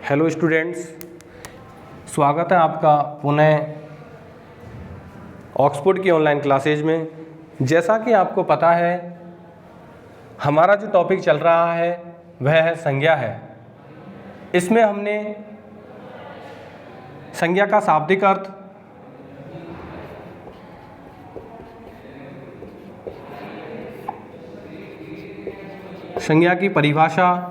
Hello students, स्वागत है आपका पुनः ऑक्सफोर्ड की ऑनलाइन क्लासेज में। जैसा कि आपको पता है, हमारा जो टॉपिक चल रहा है वह है संज्ञा है। इसमें हमने संज्ञा का शाब्दिक अर्थ, संज्ञा की परिभाषा,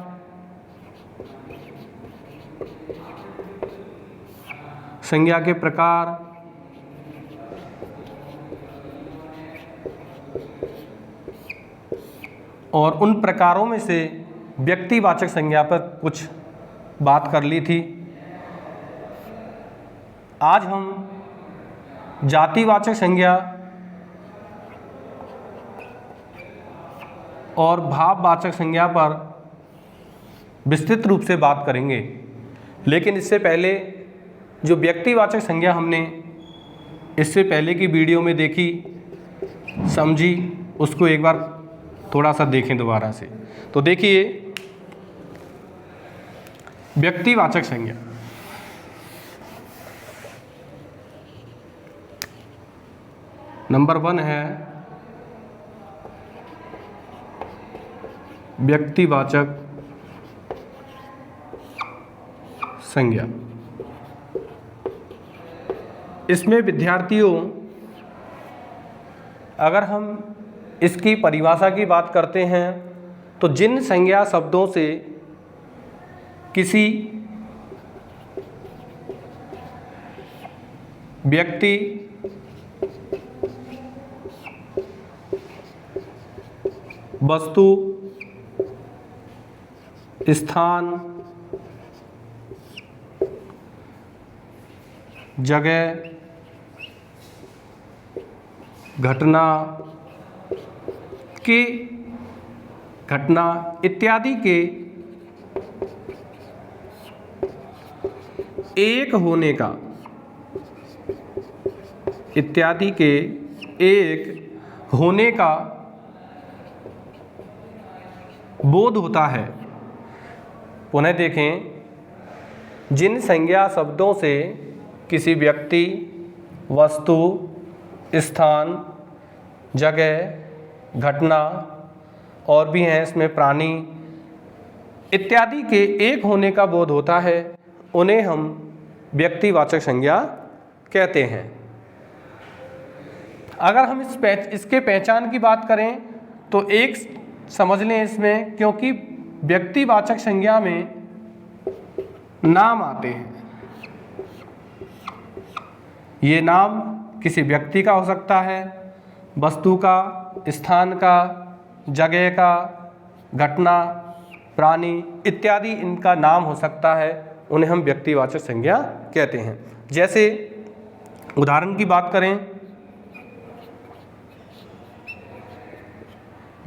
संज्ञा के प्रकार, और उन प्रकारों में से व्यक्तिवाचक संज्ञा पर कुछ बात कर ली थी। आज हम जातिवाचक संज्ञा और भाववाचक संज्ञा पर विस्तृत रूप से बात करेंगे। लेकिन इससे पहले जो व्यक्तिवाचक संज्ञा हमने इससे पहले की वीडियो में देखी, समझी, उसको एक बार थोड़ा सा देखें दोबारा से। तो देखिए, व्यक्तिवाचक संज्ञा। नंबर 1 है व्यक्तिवाचक संज्ञा। इसमें विद्यार्थियों, अगर हम इसकी परिभाषा की बात करते हैं तो जिन संज्ञा शब्दों से किसी व्यक्ति, वस्तु, स्थान, जगह, घटना इत्यादि के एक होने का बोध होता है। पुनः देखें, जिन संज्ञा शब्दों से किसी व्यक्ति, वस्तु, स्थान, जगह, घटना और भी हैं इसमें प्राणी इत्यादि के एक होने का बोध होता है, उन्हें हम व्यक्तिवाचक संज्ञा कहते हैं। अगर हम इसके पहचान की बात करें तो एक समझ लें इसमें, क्योंकि व्यक्तिवाचक संज्ञा में नाम आते हैं। ये नाम किसी व्यक्ति का हो सकता है, वस्तु का, स्थान का, जगह का, घटना, प्राणी इत्यादि इनका नाम हो सकता है, उन्हें हम व्यक्तिवाचक संज्ञा कहते हैं। जैसे उदाहरण की बात करें,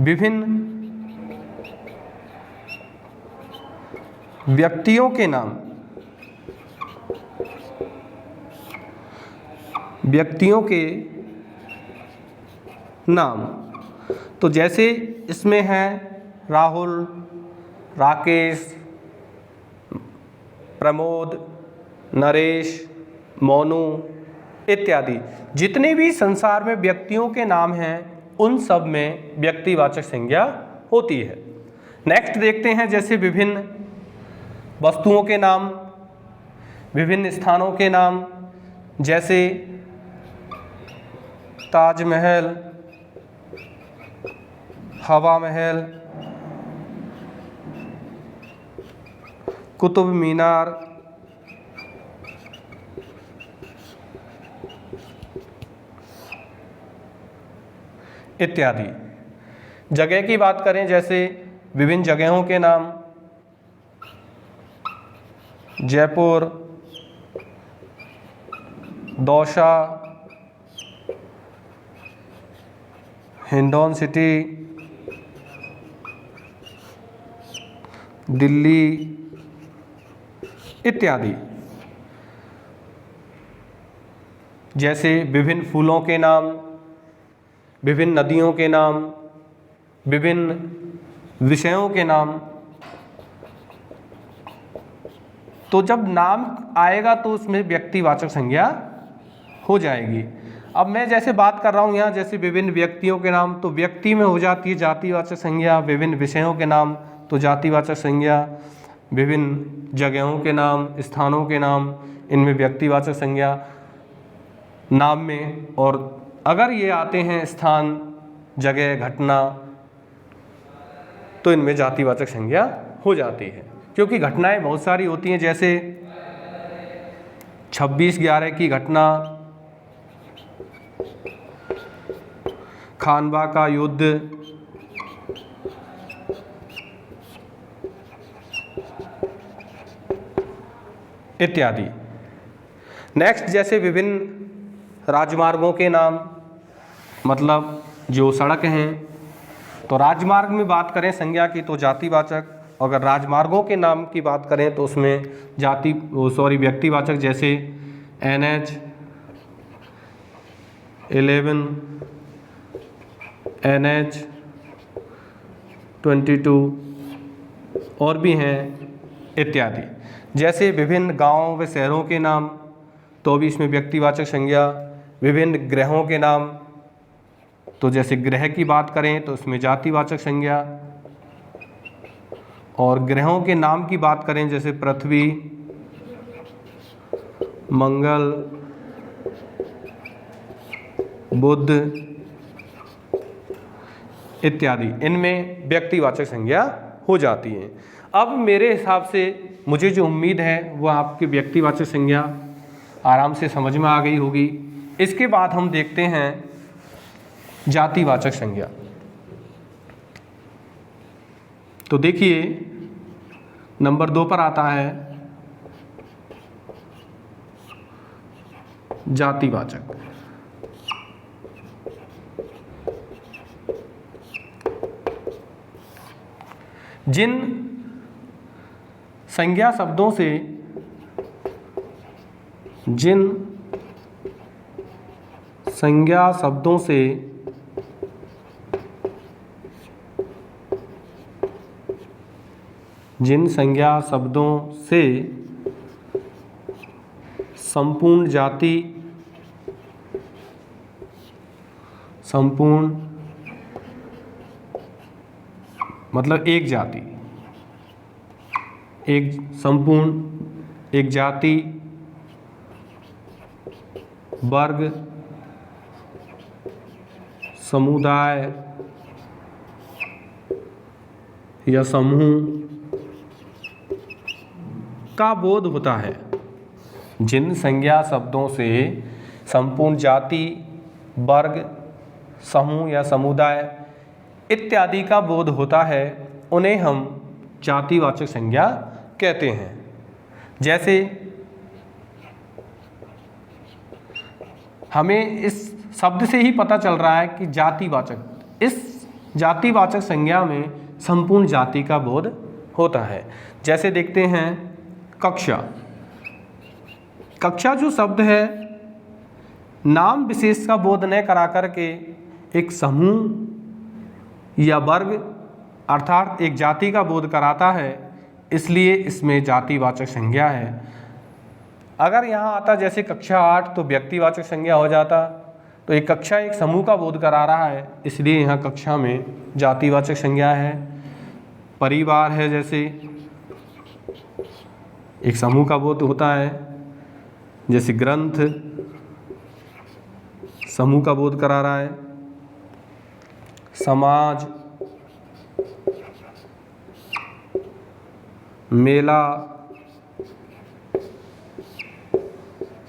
विभिन्न व्यक्तियों के नाम, तो जैसे इसमें है राहुल, राकेश, प्रमोद, नरेश, मोनू इत्यादि। जितने भी संसार में व्यक्तियों के नाम हैं, उन सब में व्यक्तिवाचक संज्ञा होती है। नेक्स्ट देखते हैं, जैसे विभिन्न वस्तुओं के नाम, विभिन्न स्थानों के नाम, जैसे ताजमहल, हवा महल, कुतुब मीनार, इत्यादि। जगह की बात करें, जैसे विभिन्न जगहों के नाम, जयपुर, दौसा, हिंडौन सिटी, दिल्ली इत्यादि। जैसे विभिन्न फूलों के नाम, विभिन्न नदियों के नाम, विभिन्न विषयों के नाम, तो जब नाम आएगा तो उसमें व्यक्तिवाचक संज्ञा हो जाएगी। अब मैं जैसे बात कर रहा हूँ यहाँ, जैसे विभिन्न व्यक्तियों के नाम, तो व्यक्ति में हो जाती है जातिवाचक संज्ञा। विभिन्न विषयों के नाम तो जातिवाचक संज्ञा। विभिन्न जगहों के नाम, स्थानों के नाम, इनमें व्यक्तिवाचक संज्ञा नाम में। और अगर ये आते हैं स्थान, जगह, घटना, तो इनमें जातिवाचक संज्ञा हो जाती है, क्योंकि घटनाएं बहुत सारी होती हैं। जैसे 26/11 की घटना, खानवा का युद्ध, इत्यादि। नेक्स्ट, जैसे विभिन्न राजमार्गों के नाम, मतलब जो सड़क हैं, तो राजमार्ग में बात करें संज्ञा की तो जातिवाचक। अगर राजमार्गों के नाम की बात करें तो उसमें व्यक्तिवाचक। जैसे NH 11, NH 22 और भी हैं इत्यादि। जैसे विभिन्न गांवों व शहरों के नाम, तो भी इसमें व्यक्तिवाचक संज्ञा। विभिन्न ग्रहों के नाम, तो जैसे ग्रह की बात करें तो इसमें जातिवाचक संज्ञा। और ग्रहों के नाम की बात करें जैसे पृथ्वी, मंगल, बुध इत्यादि, इनमें व्यक्तिवाचक संज्ञा हो जाती है। अब मेरे हिसाब से, मुझे जो उम्मीद है वो आपकी व्यक्तिवाचक संज्ञा आराम से समझ में आ गई होगी। इसके बाद हम देखते हैं जातिवाचक संज्ञा। तो देखिए नंबर 2 पर आता है जातिवाचक। जिन संज्ञा शब्दों से जिन संज्ञा शब्दों से संपूर्ण जाति, मतलब एक जाति, एक जाति, वर्ग, समुदाय या समूह का बोध होता है। जिन संज्ञा शब्दों से संपूर्ण जाति, वर्ग, समूह या समुदाय इत्यादि का बोध होता है, उन्हें हम जातिवाचक संज्ञा कहते हैं। जैसे हमें इस शब्द से ही पता चल रहा है कि जातिवाचक, इस जातिवाचक संज्ञा में संपूर्ण जाति का बोध होता है। जैसे देखते हैं कक्षा। कक्षा जो शब्द है, नाम विशेष का बोध न करा करके एक समूह या वर्ग अर्थात एक जाति का बोध कराता है, इसलिए इसमें जातिवाचक संज्ञा है। अगर यहाँ आता जैसे कक्षा 8 तो व्यक्तिवाचक संज्ञा हो जाता। तो एक कक्षा एक समूह का बोध करा रहा है, इसलिए यहाँ कक्षा में जातिवाचक संज्ञा है। परिवार है, जैसे एक समूह का बोध होता है। जैसे ग्रंथ समूह का बोध करा रहा है। समाज, मेला,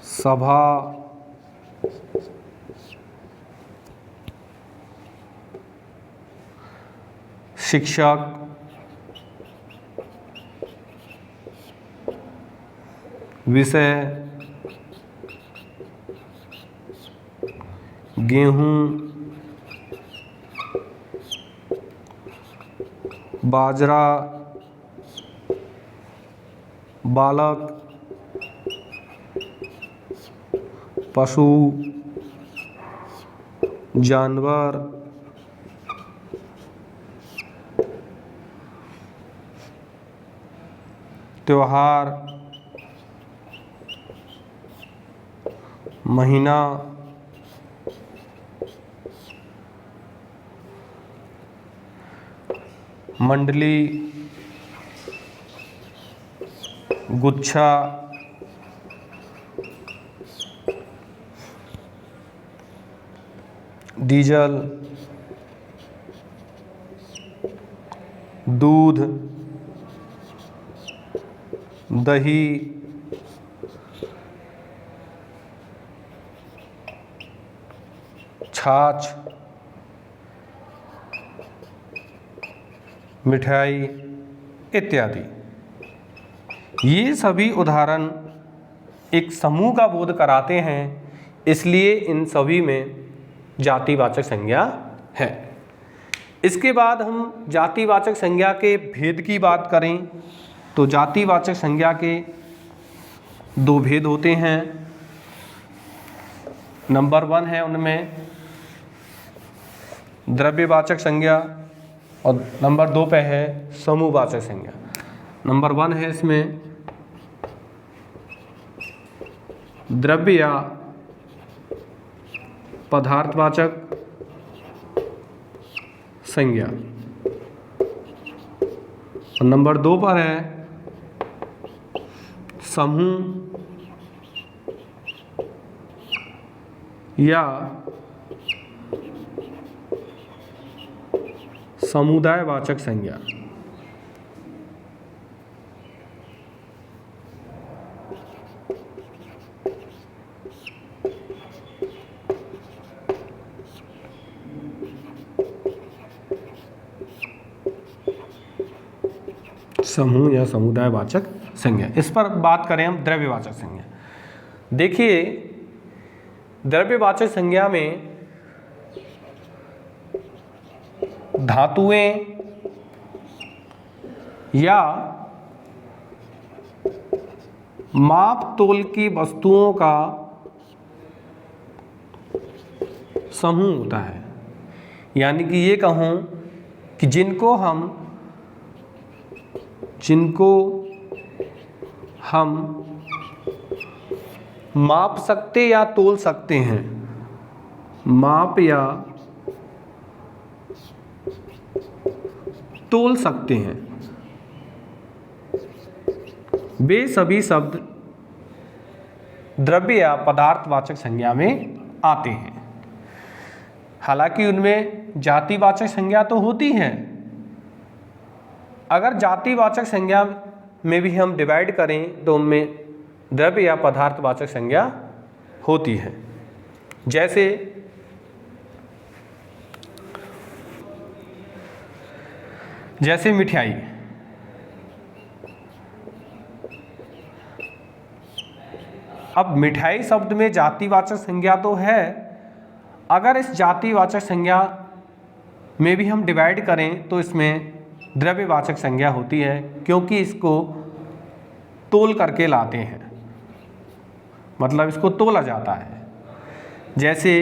सभा, शिक्षक, विषय, गेहूं, बाजरा, बालक, पशु, जानवर, त्योहार, महीना, मंडली, गुच्छा, डीजल, दूध, दही, छाछ, मिठाई इत्यादि। ये सभी उदाहरण एक समूह का बोध कराते हैं, इसलिए इन सभी में जातिवाचक संज्ञा है। इसके बाद हम जातिवाचक संज्ञा के भेद की बात करें तो जातिवाचक संज्ञा के दो भेद होते हैं। नंबर 1 है उनमें द्रव्यवाचक संज्ञा और नंबर 2 पे है समूहवाचक संज्ञा। नंबर 1 है इसमें द्रव्य या पदार्थवाचक संज्ञा और नंबर 2 पर है समूह या समुदायवाचक संज्ञा। समूह या समुदायवाचक संज्ञा। इस पर बात करें हम द्रव्यवाचक संज्ञा। देखिए, द्रव्यवाचक संज्ञा में धातुएं या माप तोल की वस्तुओं का समूह होता है। यानी कि ये कहूँ कि जिनको हम माप सकते या तोल सकते हैं। माप या तोल सकते हैं, वे सभी शब्द द्रव्य या पदार्थवाचक संज्ञा में आते हैं। हालांकि उनमें जातिवाचक संज्ञा तो होती है। अगर जातिवाचक संज्ञा में भी हम डिवाइड करें तो उनमें द्रव्य या पदार्थवाचक संज्ञा होती है। जैसे मिठाई। अब मिठाई शब्द में जातिवाचक संज्ञा तो है, अगर इस जातिवाचक संज्ञा में भी हम डिवाइड करें तो इसमें द्रव्यवाचक संज्ञा होती है, क्योंकि इसको तोल करके लाते हैं, मतलब इसको तोला जाता है। जैसे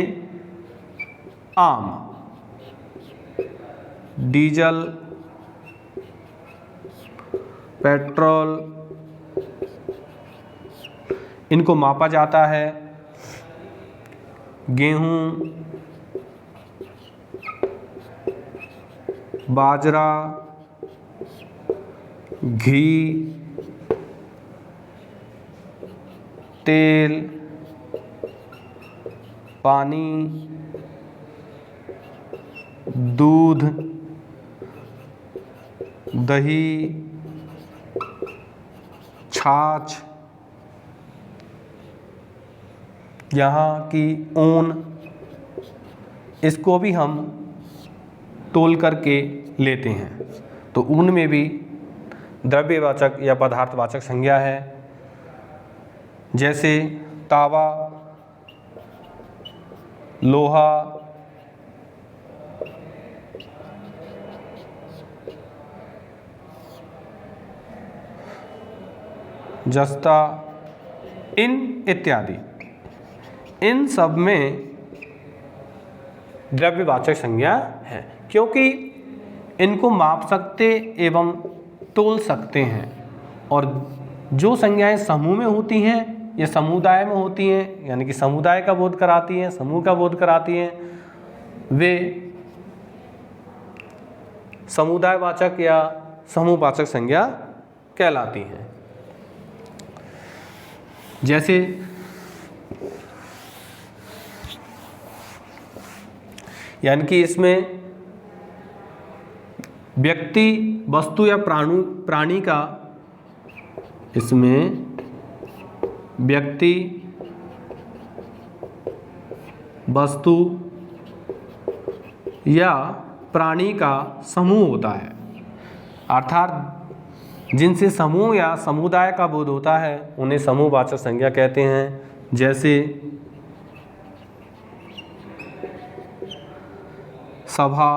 आम, डीजल, पेट्रोल, इनको मापा जाता है। गेहूं, बाजरा, घी, तेल, पानी, दूध, दही, छाछ, यहाँ की ऊन, इसको भी हम तोल करके लेते हैं। तो ऊन में भी द्रव्यवाचक या पदार्थवाचक संज्ञा है। जैसे तावा, लोहा, जस्ता, इन इत्यादि, इन सब में द्रव्यवाचक संज्ञा है, क्योंकि इनको माप सकते एवं तोल सकते हैं। और जो संज्ञाएं समूह में होती हैं ये समुदाय में होती हैं, यानी कि समुदाय का बोध कराती हैं, समूह का बोध कराती हैं, वे समुदायवाचक या समूहवाचक संज्ञा कहलाती हैं। जैसे यानी कि इसमें व्यक्ति, वस्तु या प्राणी का, इसमें व्यक्ति, वस्तु या प्राणी का समूह होता है, अर्थात जिनसे समूह या समुदाय का बोध होता है उन्हें समूहवाचक संज्ञा कहते हैं। जैसे सभा,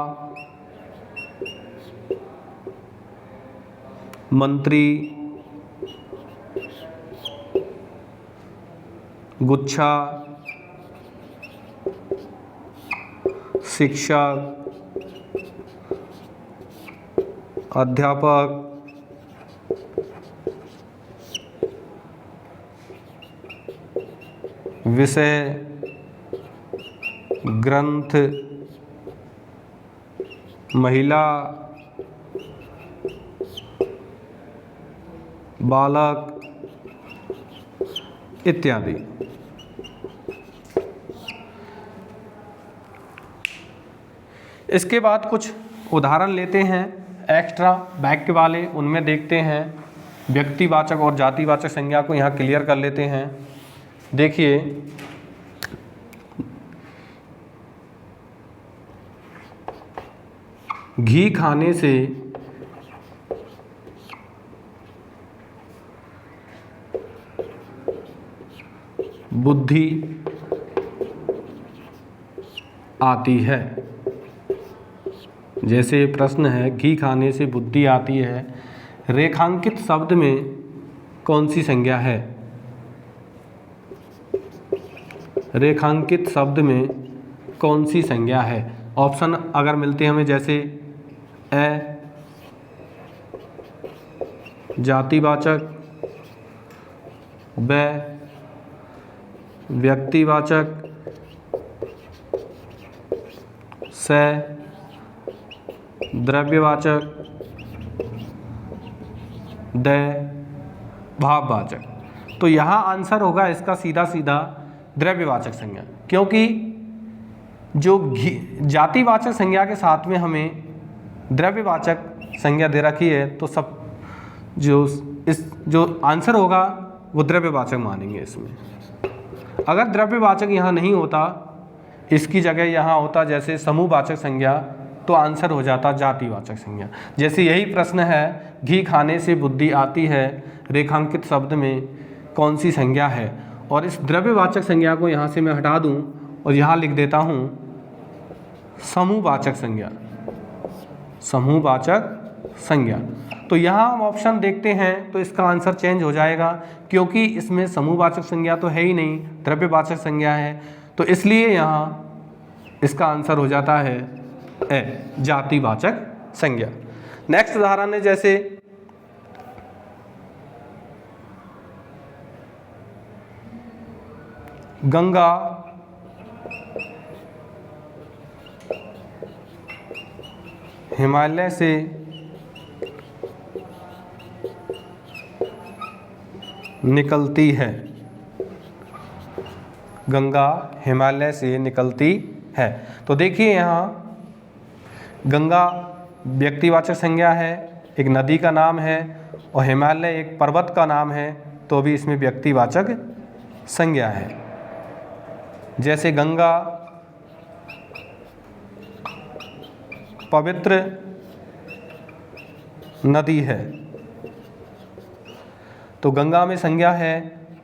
मंत्री, गुच्छा, शिक्षक, अध्यापक, विषय, ग्रंथ, महिला, बालक इत्यादि। इसके बाद कुछ उदाहरण लेते हैं एक्स्ट्रा वाक्य वाले, उनमें देखते हैं व्यक्तिवाचक और जातिवाचक संज्ञा को यहाँ क्लियर कर लेते हैं। देखिए, घी खाने से बुद्धि आती है। जैसे प्रश्न है, घी खाने से बुद्धि आती है, रेखांकित शब्द में कौन सी संज्ञा है? रेखांकित शब्द में कौन सी संज्ञा है? ऑप्शन अगर मिलते हैं हमें, जैसे ए जातिवाचक, ब व्यक्तिवाचक, स द्रव्यवाचक, द भाववाचक। तो यहाँ आंसर होगा इसका सीधा सीधा द्रव्यवाचक संज्ञा, क्योंकि जो जातिवाचक संज्ञा के साथ में हमें द्रव्यवाचक संज्ञा दे रखी है, तो सब जो आंसर होगा वो द्रव्यवाचक मानेंगे इसमें। अगर द्रव्यवाचक यहाँ नहीं होता, इसकी जगह यहाँ होता जैसे समूहवाचक संज्ञा, तो आंसर हो जाता जातिवाचक संज्ञा। जैसे यही प्रश्न है, घी खाने से बुद्धि आती है, रेखांकित शब्द में कौन सी संज्ञा है? और इस द्रव्यवाचक संज्ञा को यहाँ से मैं हटा दूँ और यहाँ लिख देता हूँ समूहवाचक संज्ञा, समूहवाचक संज्ञा। तो यहाँ हम ऑप्शन देखते हैं तो इसका आंसर चेंज हो जाएगा, क्योंकि इसमें समूहवाचक संज्ञा तो है ही नहीं, द्रव्यवाचक संज्ञा है, तो इसलिए यहाँ इसका आंसर हो जाता है ए जातिवाचक संज्ञा। नेक्स्ट उदाहरण है, जैसे गंगा हिमालय से निकलती है, गंगा हिमालय से निकलती है। तो देखिए यहाँ गंगा व्यक्तिवाचक संज्ञा है, एक नदी का नाम है, और हिमालय एक पर्वत का नाम है, तो भी इसमें व्यक्तिवाचक संज्ञा है। जैसे गंगा पवित्र नदी है, तो गंगा में संज्ञा है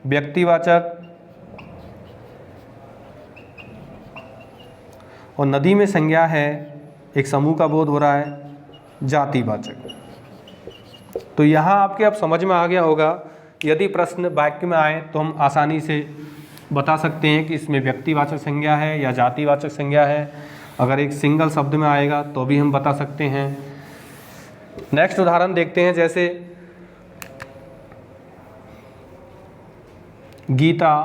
व्यक्तिवाचक, और नदी में संज्ञा है, एक समूह का बोध हो रहा है, जातिवाचक। तो यहाँ आपके अब समझ में आ गया होगा, यदि प्रश्न वाक्य में आए तो हम आसानी से बता सकते हैं कि इसमें व्यक्तिवाचक संज्ञा है या जातिवाचक संज्ञा है। अगर एक सिंगल शब्द में आएगा तो भी हम बता सकते हैं। नेक्स्ट उदाहरण देखते हैं, जैसे गीता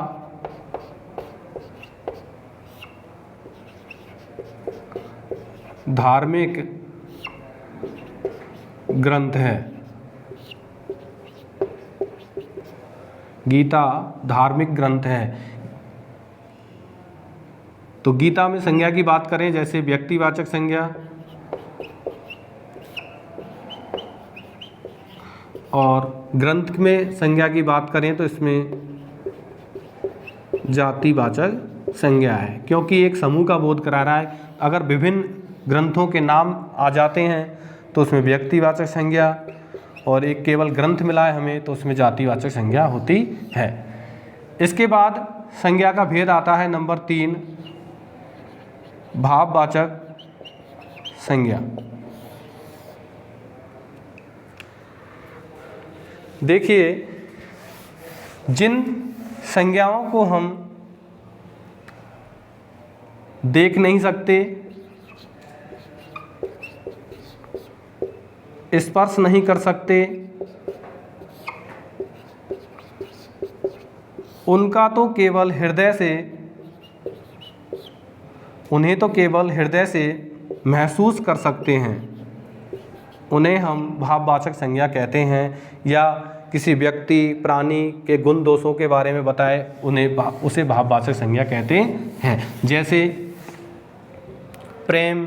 धार्मिक ग्रंथ है। गीता धार्मिक ग्रंथ है। तो गीता में संज्ञा की बात करें, जैसे व्यक्तिवाचक संज्ञा, और ग्रंथ में संज्ञा की बात करें तो इसमें जातिवाचक संज्ञा है, क्योंकि एक समूह का बोध करा रहा है। अगर विभिन्न ग्रंथों के नाम आ जाते हैं तो उसमें व्यक्तिवाचक संज्ञा, और एक केवल ग्रंथ मिला है हमें तो उसमें जातिवाचक संज्ञा होती है। इसके बाद संज्ञा का भेद आता है नंबर 3, भाववाचक संज्ञा। देखिए, जिन संज्ञाओं को हम देख नहीं सकते, स्पर्श नहीं कर सकते, उनका तो केवल हृदय से, उन्हें तो केवल हृदय से महसूस कर सकते हैं, उन्हें हम भाववाचक संज्ञा कहते हैं। या किसी व्यक्ति प्राणी के गुण दोषों के बारे में बताए, उसे भाववाचक संज्ञा कहते हैं। जैसे प्रेम,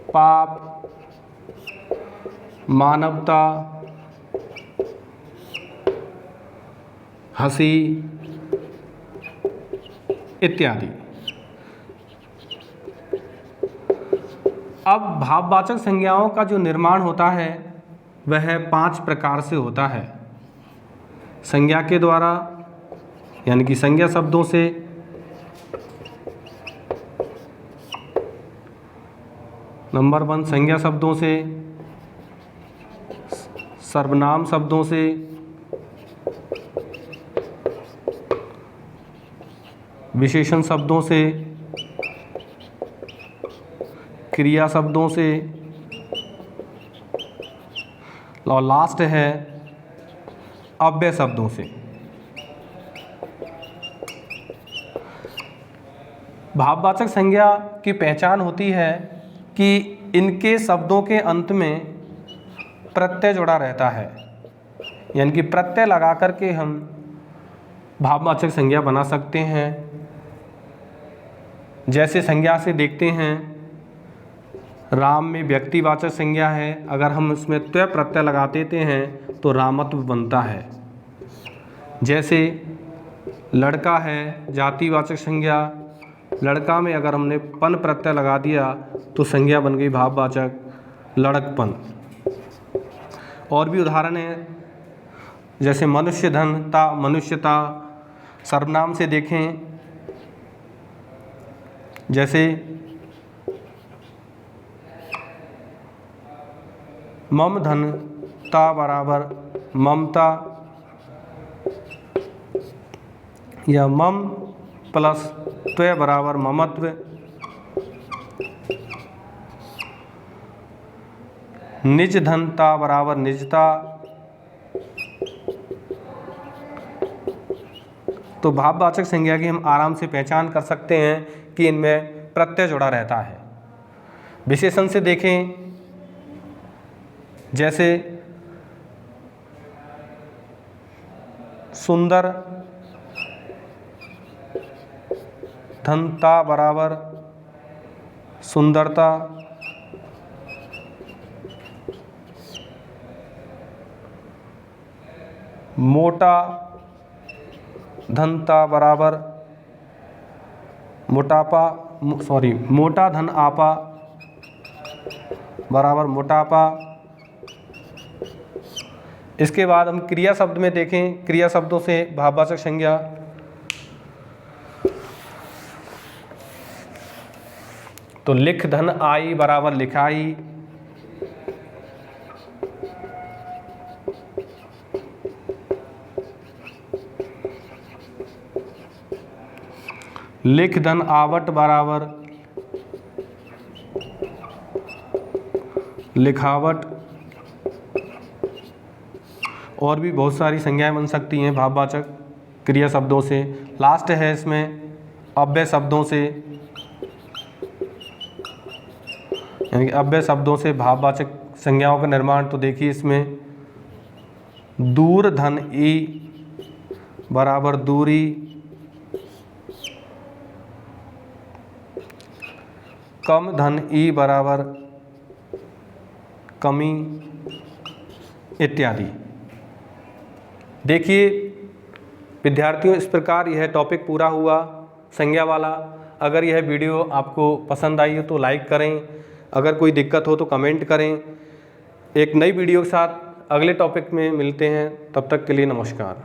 पाप, मानवता, हंसी इत्यादि। अब भाववाचक संज्ञाओं का जो निर्माण होता है वह 5 प्रकार से होता है। संज्ञा के द्वारा, यानी कि संज्ञा शब्दों से, नंबर 1 संज्ञा शब्दों से, सर्वनाम शब्दों से, विशेषण शब्दों से, क्रिया शब्दों से, और लास्ट है अव्यय शब्दों से। भाववाचक संज्ञा की पहचान होती है कि इनके शब्दों के अंत में प्रत्यय जुड़ा रहता है, यानी कि प्रत्यय लगा करके हम भाववाचक संज्ञा बना सकते हैं। जैसे संज्ञा से देखते हैं, राम में व्यक्तिवाचक संज्ञा है, अगर हम उसमें त्वय प्रत्यय लगा देते हैं तो रामत्व बनता है। जैसे लड़का है, जातिवाचक संज्ञा, लड़का में अगर हमने पन प्रत्यय लगा दिया तो संज्ञा बन गई भाववाचक लड़कपन। और भी उदाहरण हैं, जैसे मनुष्य धनता, मनुष्यता। सर्वनाम से देखें, जैसे मम धनता बराबर ममता, या मम प्लस त्वय बराबर ममत्व। निज धनता बराबर निजता। तो भाववाचक संज्ञा की हम आराम से पहचान कर सकते हैं कि इनमें प्रत्यय जुड़ा रहता है। विशेषण से देखें, जैसे सुंदर, धनता बराबर सुंदरता। मोटा, धनता बराबर मोटापा, मोटा धन आपा बराबर मोटापा। इसके बाद हम क्रिया शब्द में देखें, क्रिया शब्दों से भाववाचक संज्ञा। तो लिख धन आई बराबर लिखाई। लिख धन आवट बराबर लिखावट। और भी बहुत सारी संज्ञाएं बन सकती हैं भाववाचक क्रिया शब्दों से। लास्ट है इसमें अव्यय शब्दों से, यानी कि अव्यय शब्दों से भाववाचक संज्ञाओं का निर्माण। तो देखिए इसमें दूर धन ई बराबर दूरी, कम धन ई बराबर कमी इत्यादि। देखिए विद्यार्थियों, इस प्रकार यह टॉपिक पूरा हुआ संज्ञा वाला। अगर यह वीडियो आपको पसंद आई हो तो लाइक करें, अगर कोई दिक्कत हो तो कमेंट करें। एक नई वीडियो के साथ अगले टॉपिक में मिलते हैं, तब तक के लिए नमस्कार।